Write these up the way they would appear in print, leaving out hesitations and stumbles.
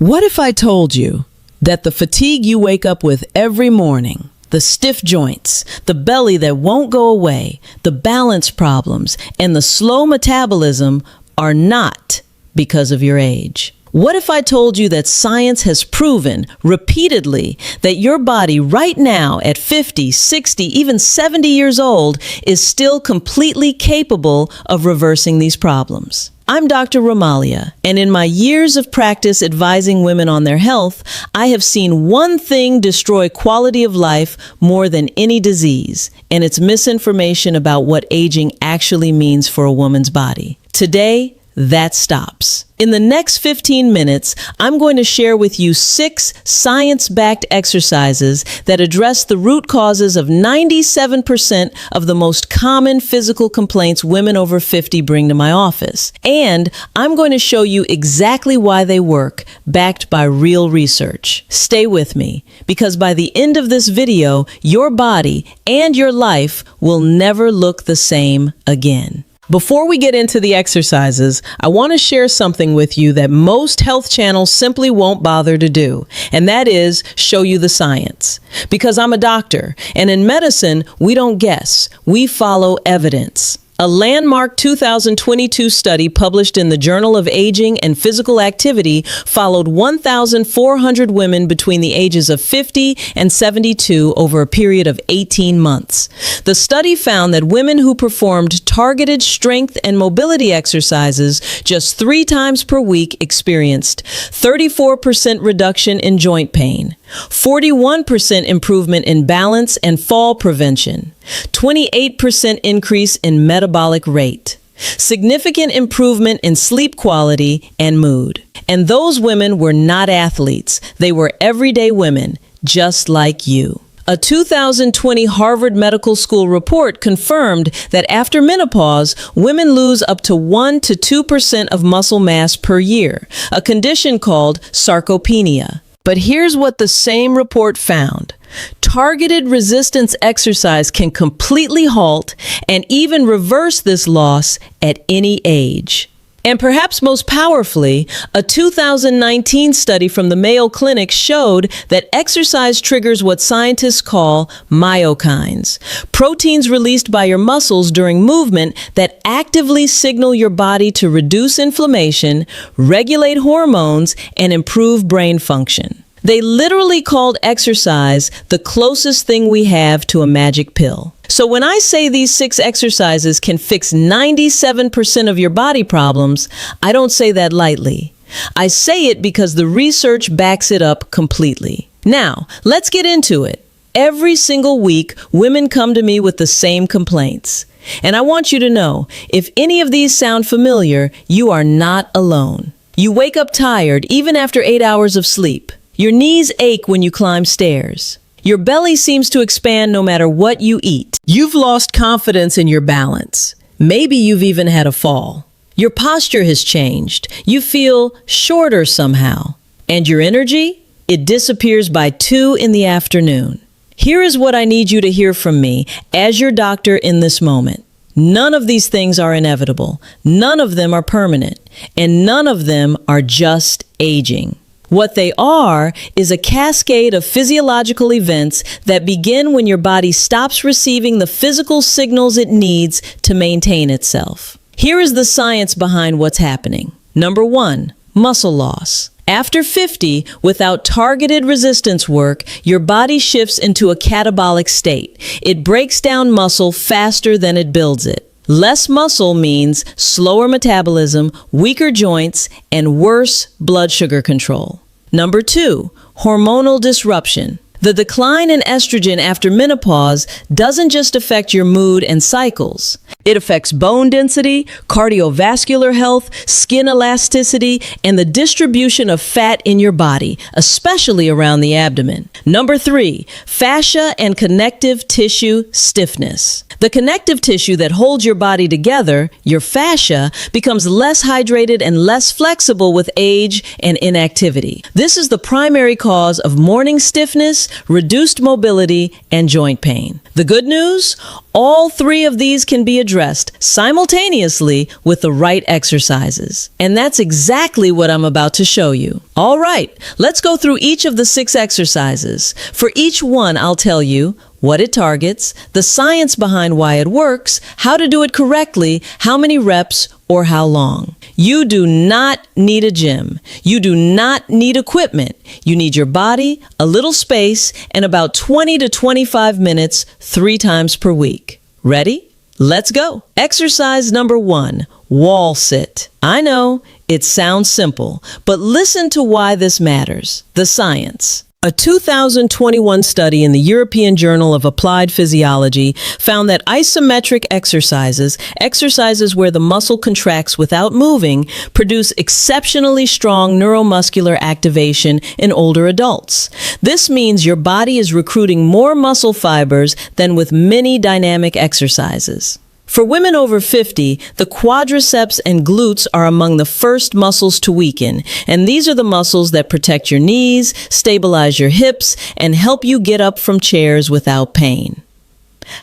What if I told you that the fatigue you wake up with every morning, the stiff joints, the belly that won't go away, the balance problems, and the slow metabolism are not because of your age? What if I told you that science has proven repeatedly that your body right now at 50, 60, even 70 years old is still completely capable of reversing these problems? I'm Dr. Romalia, and in my years of practice advising women on their health, I have seen one thing destroy quality of life more than any disease, and it's misinformation about what aging actually means for a woman's body. Today, that stops. In the next 15 minutes, I'm going to share with you 6 science-backed exercises that address the root causes of 97% of the most common physical complaints women over 50 bring to my office. And I'm going to show you exactly why they work, backed by real research. Stay with me, because by the end of this video, your body and your life will never look the same again. Before we get into the exercises, I want to share something with you that most health channels simply won't bother to do, and that is show you the science. Because I'm a doctor, and in medicine, we don't guess, we follow evidence. A landmark 2022 study published in the Journal of Aging and Physical Activity followed 1,400 women between the ages of 50 and 72 over a period of 18 months. The study found that women who performed targeted strength and mobility exercises just 3 times per week experienced 34% reduction in joint pain, 41% improvement in balance and fall prevention, 28% increase in metabolic rate, significant improvement in sleep quality and mood. And those women were not athletes. They were everyday women, just like you. A 2020 Harvard Medical School report confirmed that after menopause, women lose up to 1 to 2% of muscle mass per year, a condition called sarcopenia. But here's what the same report found. Targeted resistance exercise can completely halt and even reverse this loss at any age. And perhaps most powerfully, a 2019 study from the Mayo Clinic showed that exercise triggers what scientists call myokines, proteins released by your muscles during movement that actively signal your body to reduce inflammation, regulate hormones, and improve brain function. They literally called exercise the closest thing we have to a magic pill. So when I say these 6 exercises can fix 97% of your body problems, I don't say that lightly. I say it because the research backs it up completely. Now, let's get into it. Every single week, women come to me with the same complaints. And I want you to know, if any of these sound familiar, you are not alone. You wake up tired even after 8 hours of sleep. Your knees ache when you climb stairs. Your belly seems to expand no matter what you eat. You've lost confidence in your balance. Maybe you've even had a fall. Your posture has changed. You feel shorter somehow. And your energy? It disappears by 2 in the afternoon. Here is what I need you to hear from me as your doctor in this moment. None of these things are inevitable. None of them are permanent. And none of them are just aging. What they are is a cascade of physiological events that begin when your body stops receiving the physical signals it needs to maintain itself. Here is the science behind what's happening. Number 1, muscle loss. After 50, without targeted resistance work, your body shifts into a catabolic state. It breaks down muscle faster than it builds it. Less muscle means slower metabolism, weaker joints, and worse blood sugar control. Number 2, hormonal disruption. The decline in estrogen after menopause doesn't just affect your mood and cycles. It affects bone density, cardiovascular health, skin elasticity, and the distribution of fat in your body, especially around the abdomen. Number 3, fascia and connective tissue stiffness. The connective tissue that holds your body together, your fascia, becomes less hydrated and less flexible with age and inactivity. This is the primary cause of morning stiffness, reduced mobility, and joint pain. The good news? All three of these can be addressed simultaneously with the right exercises. And that's exactly what I'm about to show you. All right, let's go through each of the 6 exercises. For each one, I'll tell you what it targets, the science behind why it works, how to do it correctly, how many reps, or how long. You do not need a gym. You do not need equipment. You need your body, a little space, and about 20 to 25 minutes 3 times per week. Ready? Let's go. Exercise number 1, wall sit. I know, it sounds simple, but listen to why this matters. The science. A 2021 study in the European Journal of Applied Physiology found that isometric exercises where the muscle contracts without moving, produce exceptionally strong neuromuscular activation in older adults. This means your body is recruiting more muscle fibers than with many dynamic exercises. For women over 50, the quadriceps and glutes are among the first muscles to weaken, and these are the muscles that protect your knees, stabilize your hips, and help you get up from chairs without pain.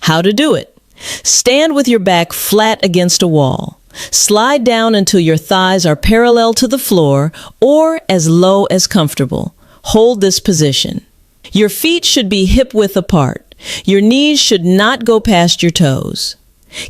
How to do it? Stand with your back flat against a wall. Slide down until your thighs are parallel to the floor or as low as comfortable. Hold this position. Your feet should be hip-width apart. Your knees should not go past your toes.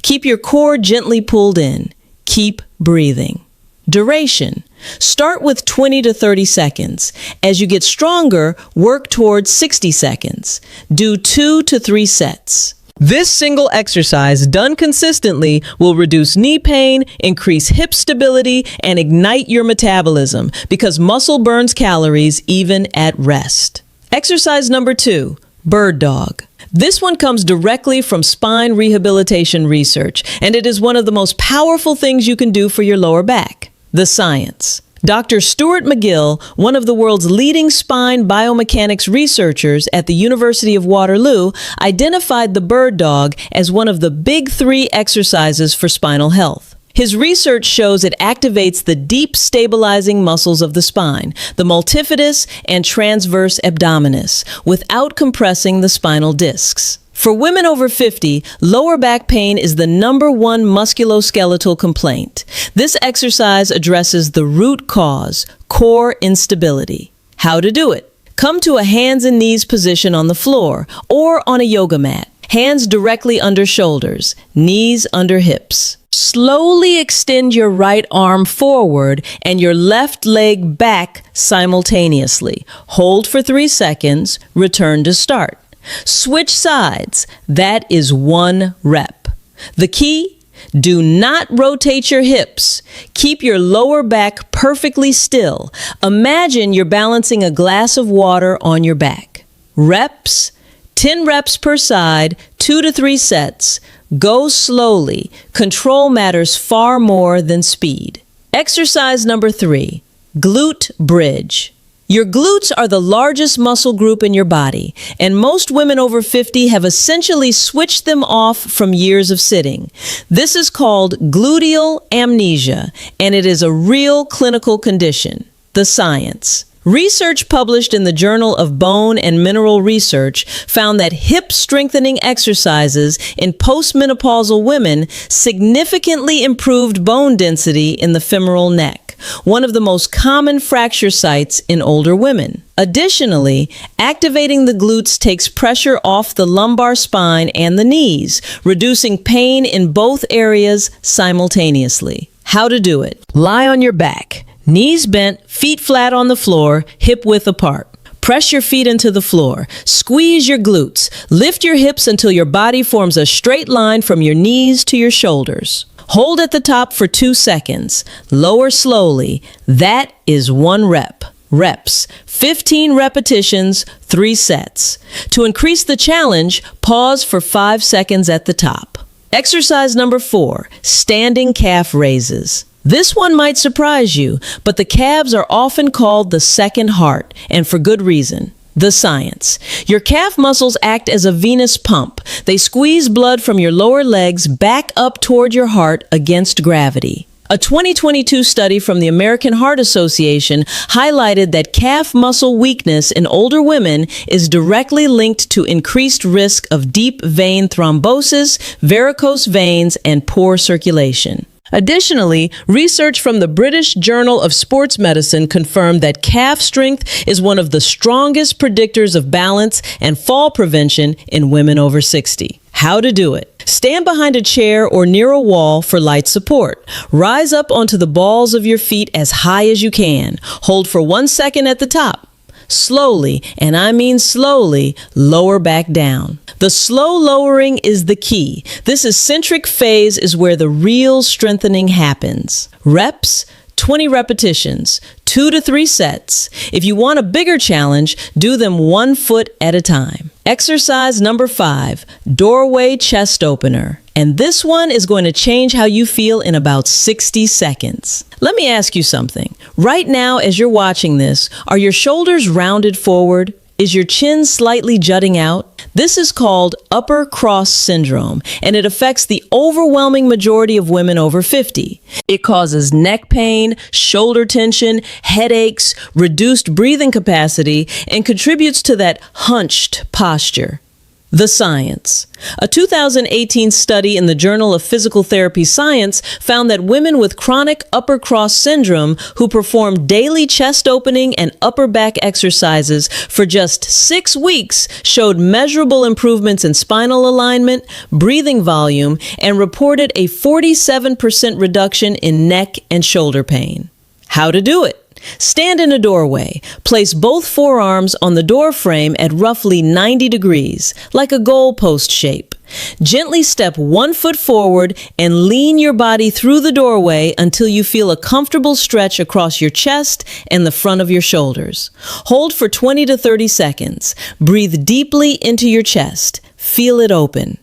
Keep your core gently pulled in. Keep breathing. Duration. Start with 20 to 30 seconds. As you get stronger, work towards 60 seconds. Do 2 to 3 sets. This single exercise done consistently will reduce knee pain, increase hip stability, and ignite your metabolism because muscle burns calories even at rest. Exercise number 2, bird dog. This one comes directly from spine rehabilitation research, and it is one of the most powerful things you can do for your lower back. The science. Dr. Stuart McGill, one of the world's leading spine biomechanics researchers at the University of Waterloo, identified the bird dog as one of the big 3 exercises for spinal health. His research shows it activates the deep stabilizing muscles of the spine, the multifidus and transverse abdominis, without compressing the spinal discs. For women over 50, lower back pain is the #1 musculoskeletal complaint. This exercise addresses the root cause, core instability. How to do it? Come to a hands and knees position on the floor or on a yoga mat. Hands directly under shoulders, knees under hips. Slowly extend your right arm forward and your left leg back simultaneously. Hold for 3 seconds, return to start. Switch sides. That is 1 rep. The key? Do not rotate your hips. Keep your lower back perfectly still. Imagine you're balancing a glass of water on your back. Reps? 10 reps per side, 2 to 3 sets. Go slowly. Control matters far more than speed. Exercise number 3, glute bridge. Your glutes are the largest muscle group in your body, and most women over 50 have essentially switched them off from years of sitting. This is called gluteal amnesia, and it is a real clinical condition. The science. Research published in the Journal of Bone and Mineral Research found that hip strengthening exercises in postmenopausal women significantly improved bone density in the femoral neck, one of the most common fracture sites in older women. Additionally, activating the glutes takes pressure off the lumbar spine and the knees, reducing pain in both areas simultaneously. How to do it? Lie on your back. Knees bent, feet flat on the floor, hip width apart. Press your feet into the floor. Squeeze your glutes. Lift your hips until your body forms a straight line from your knees to your shoulders. Hold at the top for 2 seconds. Lower slowly. That is 1 rep. Reps. 15 repetitions, 3 sets. To increase the challenge, pause for 5 seconds at the top. Exercise number 4, standing calf raises. This one might surprise you, but the calves are often called the second heart, and for good reason. The science. Your calf muscles act as a venous pump. They squeeze blood from your lower legs back up toward your heart against gravity. A 2022 study from the American Heart Association highlighted that calf muscle weakness in older women is directly linked to increased risk of deep vein thrombosis, varicose veins, and poor circulation. Additionally, research from the British Journal of Sports Medicine confirmed that calf strength is one of the strongest predictors of balance and fall prevention in women over 60. How to do it. Stand behind a chair or near a wall for light support. Rise up onto the balls of your feet as high as you can. Hold for 1 second at the top. Slowly, and I mean slowly, lower back down. The slow lowering is the key. This eccentric phase is where the real strengthening happens. Reps, 20 repetitions, 2 to 3 sets. If you want a bigger challenge, do them 1 foot at a time. Exercise number 5, doorway chest opener. And this one is going to change how you feel in about 60 seconds. Let me ask you something. Right now, as you're watching this, are your shoulders rounded forward? Is your chin slightly jutting out? This is called upper cross syndrome, and it affects the overwhelming majority of women over 50. It causes neck pain, shoulder tension, headaches, reduced breathing capacity, and contributes to that hunched posture. The science. A 2018 study in the Journal of Physical Therapy Science found that women with chronic upper cross syndrome who performed daily chest opening and upper back exercises for just 6 weeks showed measurable improvements in spinal alignment, breathing volume, and reported a 47% reduction in neck and shoulder pain. How to do it? Stand in a doorway. Place both forearms on the door frame at roughly 90 degrees, like a goalpost shape. Gently step 1 foot forward and lean your body through the doorway until you feel a comfortable stretch across your chest and the front of your shoulders. Hold for 20 to 30 seconds. Breathe deeply into your chest. Feel it open.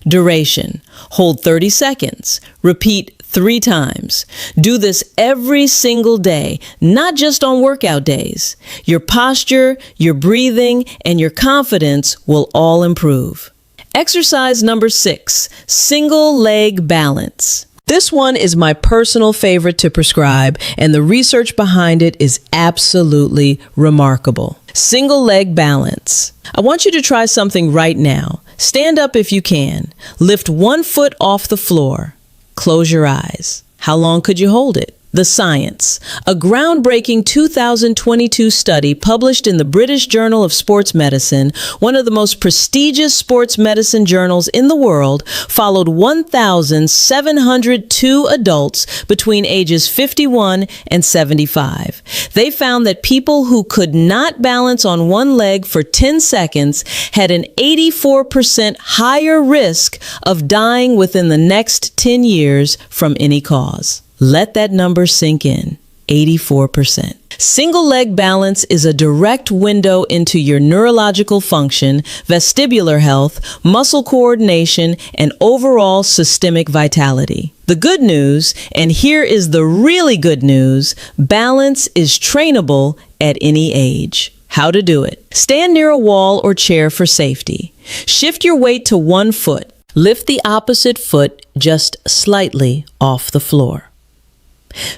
Duration. Hold 30 seconds. Repeat 3 times. Do this every single day, not just on workout days. Your posture, your breathing, and your confidence will all improve. Exercise number 6, single leg balance. This one is my personal favorite to prescribe, and the research behind it is absolutely remarkable. Single leg balance. I want you to try something right now. Stand up if you can. Lift 1 foot off the floor. Close your eyes. How long could you hold it? The science. A groundbreaking 2022 study published in the British Journal of Sports Medicine, one of the most prestigious sports medicine journals in the world, followed 1,702 adults between ages 51 and 75. They found that people who could not balance on one leg for 10 seconds had an 84% higher risk of dying within the next 10 years from any cause. Let that number sink in, 84%. Single leg balance is a direct window into your neurological function, vestibular health, muscle coordination, and overall systemic vitality. The good news, and here is the really good news, balance is trainable at any age. How to do it. Stand near a wall or chair for safety. Shift your weight to 1 foot. Lift the opposite foot just slightly off the floor.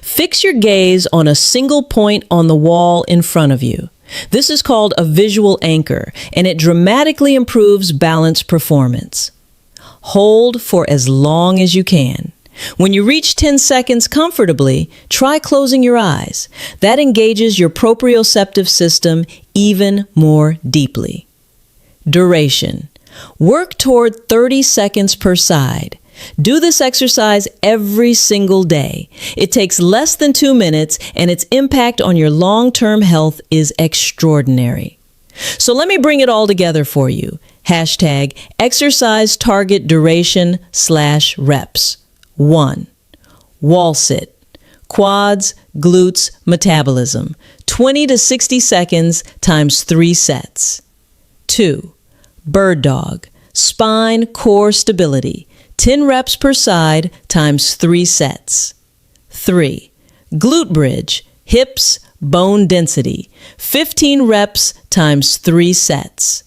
Fix your gaze on a single point on the wall in front of you. This is called a visual anchor, and it dramatically improves balance performance. Hold for as long as you can. When you reach 10 seconds comfortably, try closing your eyes. That engages your proprioceptive system even more deeply. Duration. Work toward 30 seconds per side. Do this exercise every single day. It takes less than 2 minutes, and its impact on your long-term health is extraordinary. So let me bring it all together for you. Hashtag exercise target duration /reps. 1. Wall sit. Quads, glutes, metabolism. 20 to 60 seconds times 3 sets. 2. Bird dog. Spine, core stability. 10 reps per side times 3 sets. 3. Glute bridge, hips, bone density, 15 reps times 3 sets.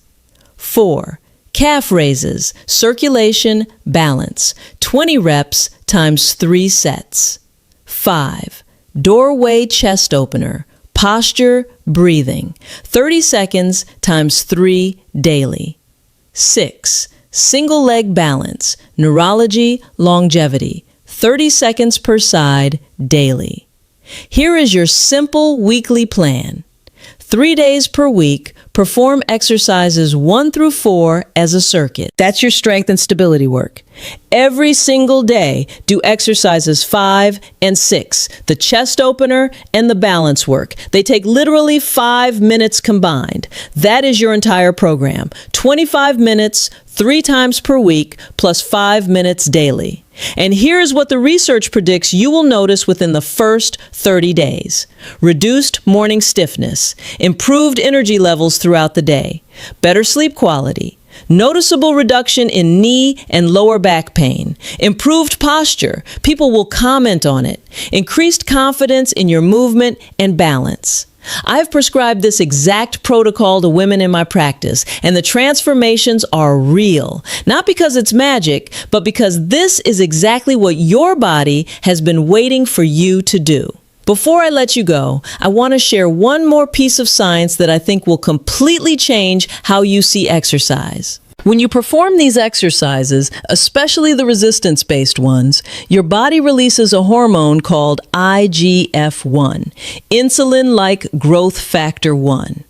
4. Calf raises, circulation, balance, 20 reps times 3 sets. 5. Doorway chest opener, posture, breathing, 30 seconds times 3 daily. 6. Single leg balance, neurology, longevity, 30 seconds per side daily. Here is your simple weekly plan. 3 days per week, perform exercises 1 through 4 as a circuit. That's your strength and stability work. Every single day, do exercises 5 and 6, the chest opener and the balance work. They take literally 5 minutes combined. That is your entire program. 25 minutes, 3 times per week, plus 5 minutes daily. And here's what the research predicts you will notice within the first 30 days. Reduced morning stiffness, improved energy levels throughout the day, better sleep quality, noticeable reduction in knee and lower back pain, improved posture, people will comment on it, increased confidence in your movement and balance. I've prescribed this exact protocol to women in my practice, and the transformations are real. Not because it's magic, but because this is exactly what your body has been waiting for you to do. Before I let you go, I want to share one more piece of science that I think will completely change how you see exercise. When you perform these exercises, especially the resistance-based ones, your body releases a hormone called IGF-1, insulin-like growth factor 1.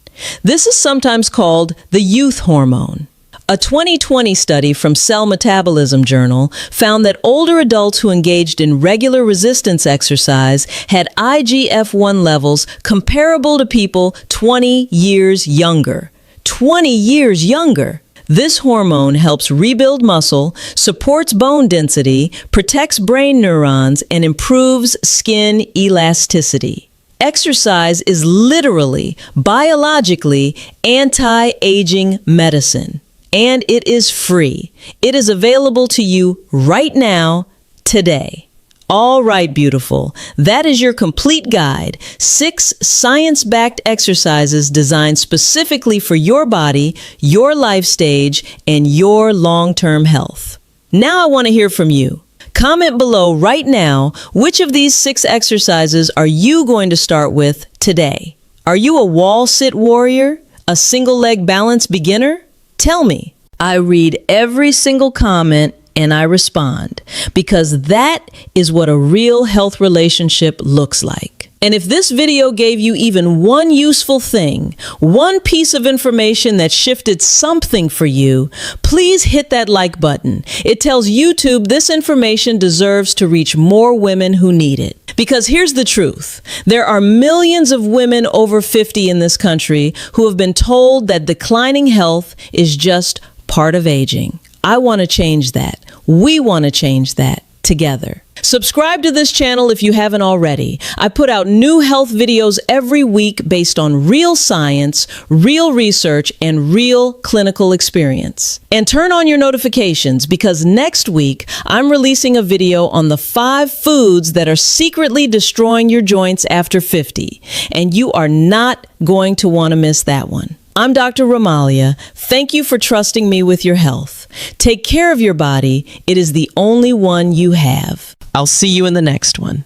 This is sometimes called the youth hormone. A 2020 study from Cell Metabolism journal found that older adults who engaged in regular resistance exercise had IGF-1 levels comparable to people 20 years younger. 20 years younger! This hormone helps rebuild muscle, supports bone density, protects brain neurons, and improves skin elasticity. Exercise is literally, biologically, anti-aging medicine. And it is free. It is available to you right now, today. All right, beautiful. That is your complete guide. 6 science-backed exercises designed specifically for your body, your life stage, and your long-term health. Now I want to hear from you. Comment below right now, which of these 6 exercises are you going to start with today? Are you a wall sit warrior? A single leg balance beginner? Tell me. I read every single comment and I respond, because that is what a real health relationship looks like. And if this video gave you even one useful thing, one piece of information that shifted something for you, please hit that like button. It tells YouTube this information deserves to reach more women who need it. Because here's the truth. There are millions of women over 50 in this country who have been told that declining health is just part of aging. I want to change that. We want to change that together. Subscribe to this channel if you haven't already. I put out new health videos every week based on real science, real research, and real clinical experience. And turn on your notifications, because next week I'm releasing a video on the 5 foods that are secretly destroying your joints after 50. And you are not going to want to miss that one. I'm Dr. Romalia. Thank you for trusting me with your health. Take care of your body. It is the only one you have. I'll see you in the next one.